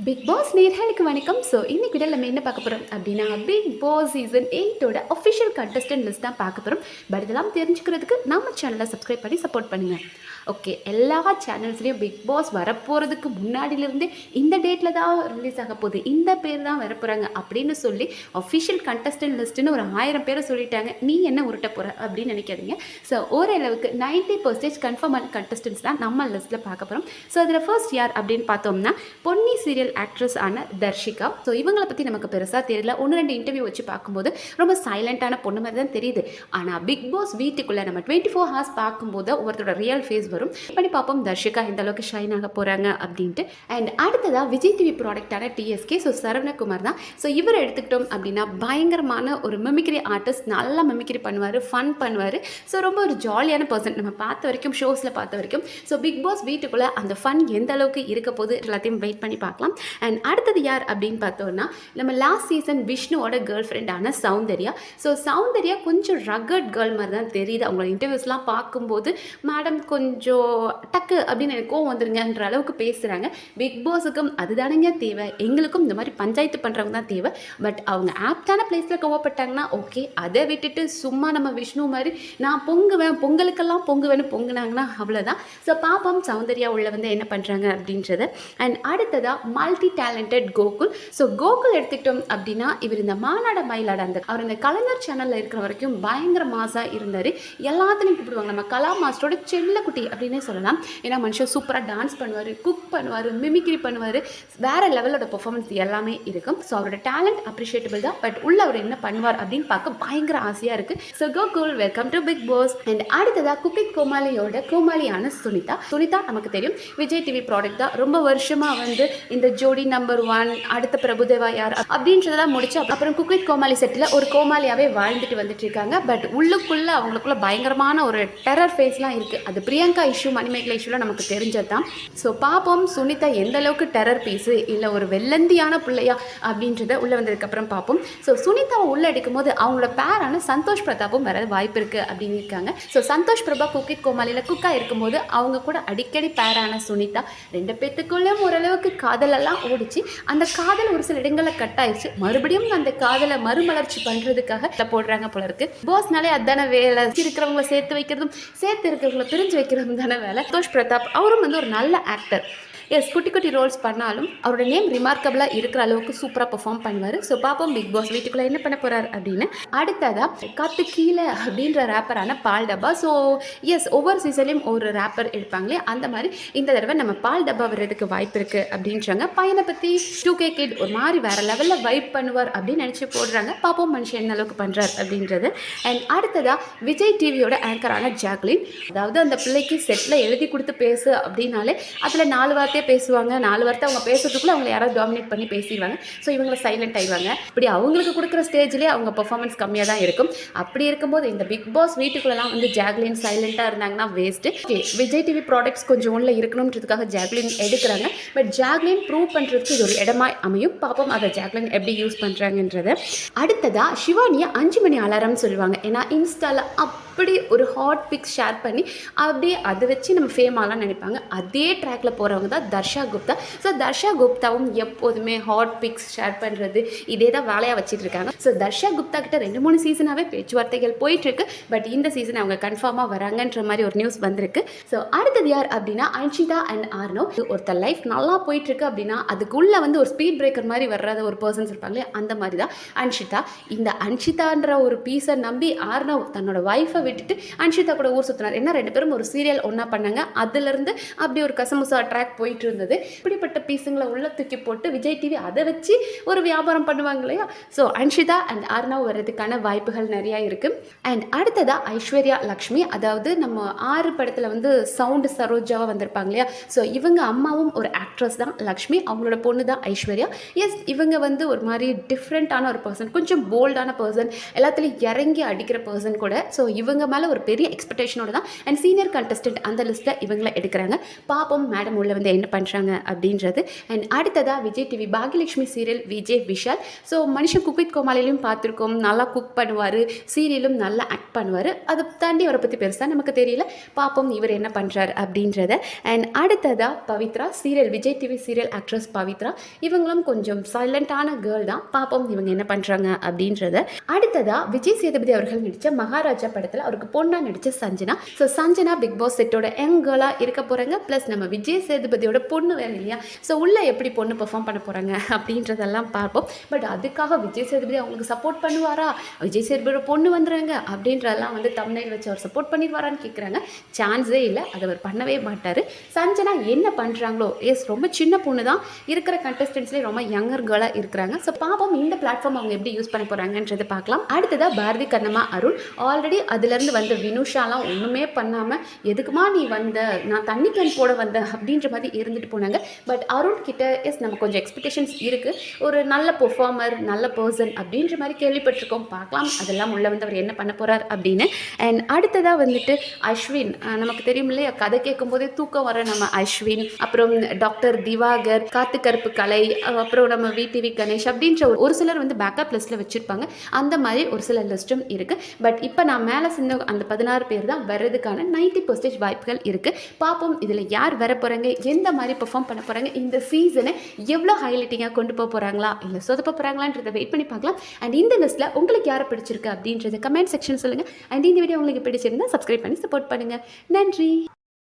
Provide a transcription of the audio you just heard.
Big pass நேர்களுக்கு வணக்கம். So இன்னைக்கு வீடியோவில் நம்ம என்ன பார்க்க போகிறோம் அப்படின்னா, பிக் பாஸ் சீசன் 8ஓட அஃபிஷியல் கண்டஸ்டன்ட் லிஸ்ட் தான் பார்க்க போகிறோம். பட் இதெல்லாம் தெரிஞ்சுக்கிறதுக்கு நம்ம சேனலை சப்ஸ்கிரைப் பண்ணி சப்போர்ட் பண்ணுங்கள். ஓகே, எல்லா சேனல்ஸ்லேயும் பிக் பாஸ் வரப்போகிறதுக்கு முன்னாடியிலிருந்தே இந்த டேட்டில் தான் ரிலீஸ் ஆக போகுது, இந்த பேர் தான் வரப்போகிறாங்க அப்படின்னு சொல்லி அஃபிஷியல் கண்டஸ்டன்ட் லிஸ்ட்டுன்னு ஒரு 1000 பேரை சொல்லிட்டாங்க. நீ என்ன உருட்ட போகிற அப்படின்னு நினைக்காதீங்க. ஸோ ஓரளவுக்கு 90% கன்ஃபார்மான கண்டஸ்டன்ஸ் தான் நம்ம லிஸ்ட்டில் பார்க்க போகிறோம். ஸோ அதில் ஃபர்ஸ்ட் யார் அப்படின்னு பார்த்தோம்னா, பொன்னி சீரியல் ஆக்ட்ரஸ் ஆன தர்ஷிகா. ஸோ இவங்களை பற்றி நமக்கு பெருசாக தெரியல. 1-2 இன்டர்வியூ வச்சு பார்க்கும்போது ரொம்ப சைலண்ட்டான பொண்ணு மாதிரி தான் தெரியுது. ஆனால் பிக் பாஸ் வீட்டுக்குள்ளே நம்ம 24 ஹவர்ஸ் பார்க்கும்போது ஒருத்தரோட ரியல் ஃபேஸ் வரும். பண்ணி பார்ப்போம் தர்ஷிகா எந்த அளவுக்கு ஷைன் ஆக போகிறாங்க அப்படின்ட்டு. அண்ட் அடுத்ததாக விஜய் டிவி ப்ராடக்டான டிஎஸ்கே. ஸோ சரவணகுமார் தான். ஸோ இவர் எடுத்துக்கிட்டோம் அப்படின்னா பயங்கரமான ஒரு மிமிக்ரி ஆர்டிஸ்ட். நல்லா மிமிக்ரி பண்ணுவார், ஃபன் பண்ணுவார். ஸோ ரொம்ப ஒரு ஜாலியான பர்சன் நம்ம பார்த்த வரைக்கும், ஷோஸில் பார்த்த வரைக்கும். ஸோ பிக் பாஸ் வீட்டுக்குள்ளே அந்த ஃபன் எந்த அளவுக்கு இருக்க போது எல்லாத்தையும் வெயிட் பண்ணி பார்க்கலாம். அண்ட் அடுத்தது யார் அப்படின்னு பார்த்தோன்னா, நம்ம லாஸ்ட் சீசன் விஷ்ணுவோட கேர்ள் ஃப்ரெண்டான சௌந்தர்யா. ஸோ சௌந்தர்யா கொஞ்சம் ரகட் கேர்ள் மாதிரி தான் தெரியுது. அவங்களோட இன்டர்வியூஸ்லாம் பார்க்கும்போது மேடம் கொஞ்சம் டக்கு அப்படின்னு எனக்கு கோவம் வந்துருங்கன்ற அளவுக்கு பேசுகிறாங்க. பிக் பாஸுக்கும் அதுதானங்க தேவை, எங்களுக்கும் இந்த மாதிரி பஞ்சாயத்து பண்ணுறவங்க தான் தேவை. பட் அவங்க ஆப்டான பிளேஸில் கோவப்பட்டாங்கன்னா ஓகே. அதை விட்டுட்டு சும்மா நம்ம விஷ்ணு மாதிரி நான் பொங்குவேன், பொங்கலுக்கெல்லாம் பொங்குவேன்னு பொங்குனாங்கன்னா அவ்வளோதான். ஸோ பாப்போம் சௌந்தர்யா உள்ள வந்து என்ன பண்ணுறாங்க அப்படின்றது. அண்ட் அடுத்ததாக multi talented Gokul. So Gokul எடுத்துக்கிட்டோம் அப்படின்னா, இவர் இந்த மாநாட மயிலாட அவர் இந்த கலைஞர் சேனலில் இருக்கிற வரைக்கும் பயங்கர மாசாக இருந்தார். எல்லாத்துலையும் கூப்பிடுவாங்க நம்ம கலா மாஸ்டரோட செல்லக்குட்டி அப்படின்னே சொல்லலாம். ஏன்னா மனுஷன் சூப்பராக டான்ஸ் பண்ணுவார், குக் பண்ணுவார், மிமிக்ரி பண்ணுவார். வேறு லெவலோட பெர்ஃபார்மன்ஸ் எல்லாமே இருக்கும். ஸோ அவரோட டேலண்ட் அப்ரிஷியேட்டபிள் தான். பட் உள்ள அவர் என்ன பண்ணுவார் அப்படின்னு பார்க்க பயங்கர ஆசையாக இருக்குது. So Gokul, welcome to Bigg Boss. And அடுத்ததாக குக்கிங் கோமாளியோட கோமாளியான சுனிதா. சுனிதா நமக்கு தெரியும் விஜய் டிவி ப்ராடக்ட் தான். ரொம்ப வருஷமாக வந்து இந்த ஜோடி நம்பர் 1, அடுத்த பிரபுதேவா யார் அப்படின்றதெல்லாம் முடிச்சு அப்புறம் குக்கிங் கோமாளி செட்டில் ஒரு கோமாளியாகவே வாழ்ந்துட்டு வந்துட்டு இருக்காங்க. பட் உள்ளுக்குள்ளே அவங்களுக்குள்ள பயங்கரமான ஒரு டெரர் ஃபேஸ்லாம் இருக்குது. அது பிரியங்கா இஷ்யூ, மணிமேகலை இஷ்யூலாம் நமக்கு தெரிஞ்சது தான். ஸோ பாப்போம் சுனிதா எந்த அளவுக்கு டெரர் பீஸு இல்லை ஒரு வெள்ளந்தியான பிள்ளையா அப்படின்றத உள்ளே வந்ததுக்கப்புறம் பார்ப்போம். ஸோ சுனிதாவை உள்ளே எடுக்கும் போது அவங்களோட பேரான சந்தோஷ் பிரதாப்பும் வர வாய்ப்பு இருக்குது அப்படின்னு இருக்காங்க. ஸோ சந்தோஷ் பிரபா குக்கிங் கோமாளியில் குக்காக இருக்கும்போது அவங்க கூட அடிக்கடி பேரான சுனிதா. 2 பேத்துக்குள்ளே ஓரளவுக்கு காதலெல்லாம் ஓடிச்சு. அந்த காதல் ஒரு சில இடங்களில் கட் ஆயிடுச்சு. மறுபடியும் அந்த காதலை மறுமலர்ச்சி பண்ணுறதுக்காக போடுறாங்க போல இருக்கு. பாஸ்னாலே அதான வேலை. இருக்கிறவங்கள சேர்த்து வைக்கிறதும் சேர்த்து இருக்கிறவங்கள பிரிஞ்சு வைக்கிறதும் தானே வேலை. சந்தோஷ் பிரதாப் அவரும் வந்து ஒரு நல்ல ஆக்டர். எஸ், குட்டி குட்டி ரோல்ஸ் பண்ணாலும் அவரோட நேம் ரிமார்க்கபிளாக இருக்கிற அளவுக்கு சூப்பராக பெர்ஃபார்ம் பண்ணுவார். ஸோ பாப்போம் பிக் பாஸ் வீட்டுக்குள்ளே என்ன பண்ண போகிறார் அப்படின்னு. அடுத்ததாக காத்து கீழே அப்படின்ற ரேப்பரான பால் டப்பா. ஸோ எஸ், ஒவ்வொரு சீசன்லையும் ஒரு ரேப்பர் எடுப்பாங்களே, அந்த மாதிரி இந்த தடவை நம்ம பால் டப்பா வர்றதுக்கு வாய்ப்பு இருக்குது அப்படின்றாங்க. பையனை பற்றி 2K கிட் ஒரு மாதிரி வேறு லெவலில் வைப் பண்ணுவார் அப்படின்னு நினச்சி போடுறாங்க. பாப்போம் மனுஷன் என்ன அளவுக்கு பண்ணுறார் அப்படின்றது. அண்ட் அடுத்ததாக விஜய் டிவியோட ஆங்கரான ஜாக்லின். அதாவது அந்த பிள்ளைக்கு செட்டில் எழுதி கொடுத்து பேசு அப்படின்னாலே அதில் 4 வார்த்தை பேசுவாங்க. 4 வார்த்தை அவங்க பேசுறதுக்குள்ள அவங்க யாராவது டாமினேட் பண்ணி பேசிடுவாங்க. ஸோ இவங்களை சைலண்ட் ஆயிடுவாங்க. இப்படி அவங்களுக்கு கொடுக்குற ஸ்டேஜ்லேயே அவங்க பெர்ஃபார்மன்ஸ் கம்மியாக தான் இருக்கும். அப்படி இருக்கும்போது இந்த பிக் பாஸ் வீட்டுக்குள்ளெல்லாம் வந்து ஜாக்லின் சைலண்ட்டாக இருந்தாங்கன்னா வேஸ்ட்டு. விஜய் டிவி ப்ராடக்ட்ஸ் கொஞ்சம் உள்ள இருக்கணுன்றதுக்காக ஜாக்லின் எடுக்கிறாங்க. பட் ஜாக்லின் ப்ரூவ் பண்ணுறதுக்கு இது ஒரு இடமா அமையும். பார்ப்போம் அதை ஜாக்லின் எப்படி யூஸ் பண்ணுறாங்கன்றத. அடுத்ததாக சிவானியை 5 மணி அலாரம்னு சொல்லுவாங்க. ஏன்னா இன்ஸ்டாவில் அப்படி ஒரு ஹாட் பிக்ஸ் ஷேர் பண்ணி அப்படியே அதை வச்சு நம்ம ஃபேம் ஆகலாம் நினைப்பாங்க. அதே ட்ராக்ல போகிறவங்க தான் தர்ஷா குப்தா. ஸோ தர்ஷா குப்தாவும் எப்போதுமே ஹாட் பிக்ஸ் ஷேர் பண்ணுறது இதே தான் வேலையாக வச்சுட்டு இருக்காங்க. ஸோ தர்ஷா குப்தா கிட்ட 2-3 சீசனாகவே பேச்சுவார்த்தைகள் போயிட்டுருக்கு. பட் இந்த சீசன் அவங்க கன்ஃபார்மாக வராங்கன்ற மாதிரி ஒரு நியூஸ் வந்திருக்கு. ஸோ அடுத்தது யார் அப்படின்னா அன்ஷிதா அண்ட் ஆர்னவ். ஒருத்தர் லைஃப் நல்லா போயிட்டுருக்கு அப்படின்னா அதுக்குள்ளே வந்து ஒரு ஸ்பீட் பிரேக்கர் மாதிரி வர்றத ஒரு பர்சன்ஸ் இருப்பாங்களே, அந்த மாதிரி தான் அன்ஷிதா. இந்த அன்ஷிதான்ற ஒரு பீஸை நம்பி ஆர்னவ் தன்னோட ஒய்ஃபை விட்டுட்டு அன்ஷிதா கூட ஊர் சுற்றினார். ஏன்னா 2 பேரும் ஒரு சீரியல் ஒன்றா பண்ணாங்க. அதுலேருந்து அப்படி ஒரு கசமுசா ட்ராக் போயிட்டு இருந்தது. இப்படிப்பட்ட பீஸுங்களை உள்ள தூக்கி போட்டு விஜய் டிவி அதை வச்சு ஒரு வியாபாரம் பண்ணுவாங்க இல்லையா. ஸோ அன்ஷிதா அண்ட் ஆர்னவ் வர்றதுக்கான வாய்ப்புகள் நிறையா இருக்குது. அண்ட் அடுத்ததாக ஐஸ்வர்யா லக்ஷ்மி. அதாவது நம்ம 6 படத்தில் வந்து சவுண்டு சரோஜாவாக வந்திருப்பாங்க இல்லையா. ஸோ இவங்க அம்மாவும் ஒரு ஆக்ட்ரஸ் தான் லக்ஷ்மி. அவங்களோட பொண்ணு தான் ஐஸ்வர்யா. எஸ், இவங்க வந்து ஒரு மாதிரி டிஃப்ரெண்ட்டான ஒரு பர்சன், கொஞ்சம் போல்டான பர்சன், எல்லாத்துலேயும் இறங்கி அடிக்கிற பர்சன் கூட. ஸோ இவங்க இவங்க மேலே ஒரு பெரிய எக்ஸ்பெக்டேஷனோட தான் அண்ட் சீனியர் கண்டஸ்டன்ட் அந்த லிஸ்ட்டில் இவங்களை எடுக்கிறாங்க. பாப்போம் மேடம் உள்ள வந்து என்ன பண்ணுறாங்க அப்படின்றது. அண்ட் அடுத்ததாக Vijay TV Bhagyalakshmi serial Vijay Vishal. So மனுஷன் குக் வித் கோமாளிலையும் பார்த்துருக்கோம், நல்லா குக் பண்ணுவார், சீரியலும் நல்லா ஆக்ட் பண்ணுவார். அதை தாண்டி அவரை பற்றி பெருசாக நமக்கு தெரியல. பாப்போம் இவர் என்ன பண்ணுறாரு அப்படின்றத. அண்ட் அடுத்ததாக Pavithra serial Vijay TV serial actress Pavithra. இவங்களும் கொஞ்சம் சைலண்டான கேர்ள் தான். பாப்போம் இவங்க என்ன பண்ணுறாங்க அப்படின்றத. அடுத்ததாக விஜய் சேதுபதி அவர்கள் நடித்த மகாராஜா படத்தில் அவருக்கு பொண்ணாக நடித்த Sanjana. So Sanjana Bigg Boss செட்டோட யங் கேர்ளாக இருக்க போகிறாங்க. ப்ளஸ் நம்ம விஜய் சேதுபதியோட பொண்ணு வேறு இல்லையா. ஸோ உள்ளே எப்படி பொண்ணு பெர்ஃபார்ம் பண்ண போகிறாங்க அப்படின்றதெல்லாம் பார்ப்போம். பட் அதுக்காக விஜய் சேதுபதி அவங்களுக்கு சப்போர்ட் பண்ணுவாரா, விஜய் சேதுபதியோட பொண்ணு வந்துடுறாங்க அப்படின்றதெல்லாம் வந்து தம்ப்நெயில் வச்சு அவர் சப்போர்ட் பண்ணிடுவாரான்னு கேட்குறாங்க. சான்ஸே இல்லை, அதை அவர் பண்ணவே மாட்டார். சஞ்சனா என்ன பண்ணுறாங்களோ, ரொம்ப சின்ன பொண்ணு தான், இருக்கிற கண்டஸ்டன்ஸ்லேயே ரொம்ப யங்கர் கேர்ளாக இருக்கிறாங்க. ஸோ பாப்போம் இந்த பிளாட்ஃபார்ம் அவங்க எப்படி யூஸ் பண்ண போகிறாங்கன்றதை பார்க்கலாம். அடுத்ததாக பாரதி கண்ணம்மா அருள். ஆல்ரெடி அதுலேருந்து வந்த வினுஷாலாம் ஒன்றுமே பண்ணாமல் எதுக்குமா நீ வந்த, நான் தண்ணி கேன் போட வந்தேன் அப்படின்ற மாதிரி இருந்துட்டு போனாங்க. பட் அருண் கிட்ட நம்ம கொஞ்சம் எக்ஸ்பெக்டேஷன்ஸ் இருக்குது. ஒரு நல்ல பெர்ஃபார்மர், நல்ல பர்சன் அப்படின்ற மாதிரி கேள்விப்பட்டிருக்கோம். பார்க்கலாம் அதெல்லாம் உள்ள வந்து அவர் என்ன பண்ண போகிறார் அப்படின்னு. அண்ட் அடுத்ததாக வந்துட்டு அஸ்வின். நமக்கு தெரியும் இல்லையா, கதை கேட்கும் போதே தூக்கம் வர நம்ம அஸ்வின், அப்புறம் டாக்டர் திவாகர், காத்து கருப்பு கலை, அப்புறம் நம்ம விடிவி கணேஷ் அப்படின்ற ஒரு சிலர் வந்து பேக்கப் லிஸ்ட்டில் வச்சுருப்பாங்க. அந்த மாதிரி ஒரு சில லிஸ்ட்டும் இருக்குது. பட் இப்போ நான் மேலே சொன்ன அந்த 16 பேர் தான் வர்றதுக்கான 90% வாய்ப்புகள் இருக்குது. பார்ப்போம் இதில் யார் வர போகிறாங்க, எந்த மாதிரி பெர்ஃபார்ம் பண்ண போகிறாங்க, இந்த சீசனை எவ்வளோ ஹைலைட்டிங்காக கொண்டு போக போகிறாங்களா இல்லை சொதப்ப போகிறாங்களான்றதை வெயிட் பண்ணி பார்க்கலாம். அண்ட் இந்த லிஸ்ட்டில் உங்களுக்கு யாரை பிடிச்சிருக்கு அப்படின்றத கமெண்ட் செக்ஷன் சொல்லுங்கள். அண்ட் இந்த வீடியோ உங்களுக்கு பிடிச்சிருந்தா சப்ஸ்கிரைப் பண்ணி சப்போர்ட் பண்ணுங்கள். நன்றி.